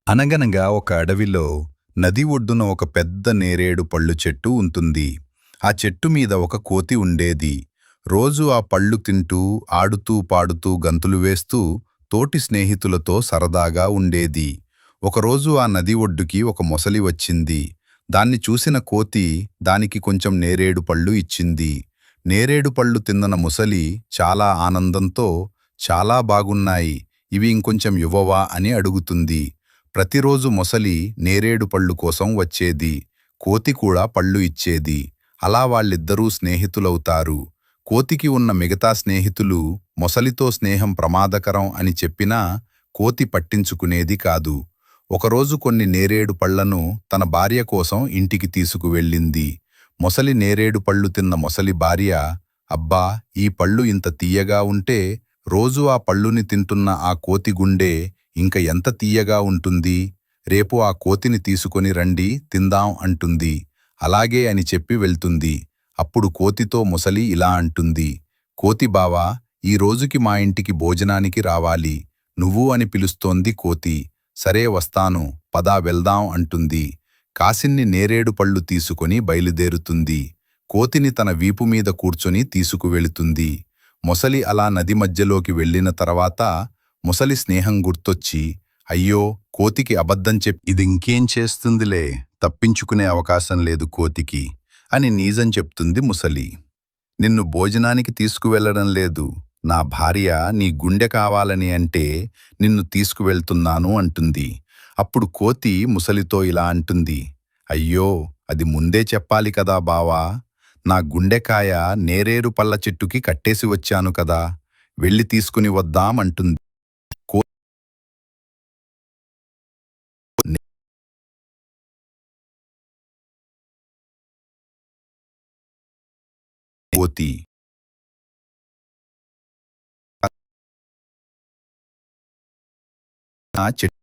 అనగనగా ఒక అడవిలో నది ఒడ్డున ఒక పెద్ద నేరేడు పళ్ళు చెట్టు ఉంటుంది. ఆ చెట్టు మీద ఒక కోతి ఉండేది. రోజూ ఆ పళ్ళు తింటూ, ఆడుతూ పాడుతూ గంతులు వేస్తూ తోటి స్నేహితులతో సరదాగా ఉండేది. ఒకరోజు ఆ నది ఒడ్డుకి ఒక మొసలి వచ్చింది. దాన్ని చూసిన కోతి దానికి కొంచెం నేరేడు పళ్ళు ఇచ్చింది. నేరేడు పళ్ళు తిన్నన ముసలి చాలా ఆనందంతో, చాలా బాగున్నాయి, ఇవి ఇంకొంచెం ఇవ్వవా అని అడుగుతుంది. ప్రతిరోజు మొసలి నేరేడు పళ్ళు కోసం వచ్చేది. కోతి కూడా పళ్ళు ఇచ్చేది. అలా వాళ్ళిద్దరూ స్నేహితులవుతారు. కోతికి ఉన్న మిగతా స్నేహితులు మొసలితో స్నేహం ప్రమాదకరం అని చెప్పినా కోతి పట్టించుకునేది కాదు. ఒకరోజు కొన్ని నేరేడు పళ్లను తన భార్య కోసం ఇంటికి తీసుకువెళ్ళింది. మొసలి నేరేడు పళ్ళు తిన్న మొసలి భార్య, అబ్బా, ఈ పళ్ళు ఇంత తీయగా ఉంటే రోజూ ఆ పళ్ళుని తింటున్న ఆ కోతి గుండె ఇంక ఎంత తీయగా ఉంటుంది. రేపు ఆ కోతిని తీసుకొని రండి, తిందాం అంటుంది. అలాగే అని చెప్పి వెళ్తుంది. అప్పుడు కోతితో మొసలి ఇలా అంటుంది, కోతి బావా, ఈ రోజుకి మా ఇంటికి భోజనానికి రావాలి. నువ్వు అని పిలుస్తోంది కోతి. సరే వస్తాను, పదా వెళ్దాం అంటుంది. కాసిన్ని నేరేడు పళ్ళు తీసుకొని బయలుదేరుతుంది. కోతిని తన వీపు మీద కూర్చొని తీసుకువెళుతుంది. మొసలి అలా నది మధ్యలోకి వెళ్ళిన తర్వాత ముసలి స్నేహం గుర్తొచ్చి, అయ్యో, కోతికి అబద్ధం చెప్పి ఇదింకేం చేస్తుందిలే, తప్పించుకునే అవకాశం లేదు కోతికి అని నిజం చెప్తుంది ముసలి. నిన్ను భోజనానికి తీసుకువెళ్లడం లేదు, నా భార్య నీ గుండె కావాలని అంటే నిన్ను తీసుకువెళ్తున్నాను అంటుంది. అప్పుడు కోతి ముసలితో ఇలా అంటుంది, అయ్యో, అది ముందే చెప్పాలి కదా బావా, నా గుండెకాయ నేరేరు పళ్ళ చెట్టుకి కట్టేసి వచ్చాను కదా, వెళ్ళి తీసుకుని వద్దామంటుంది. కోతి ఆ చెట్టు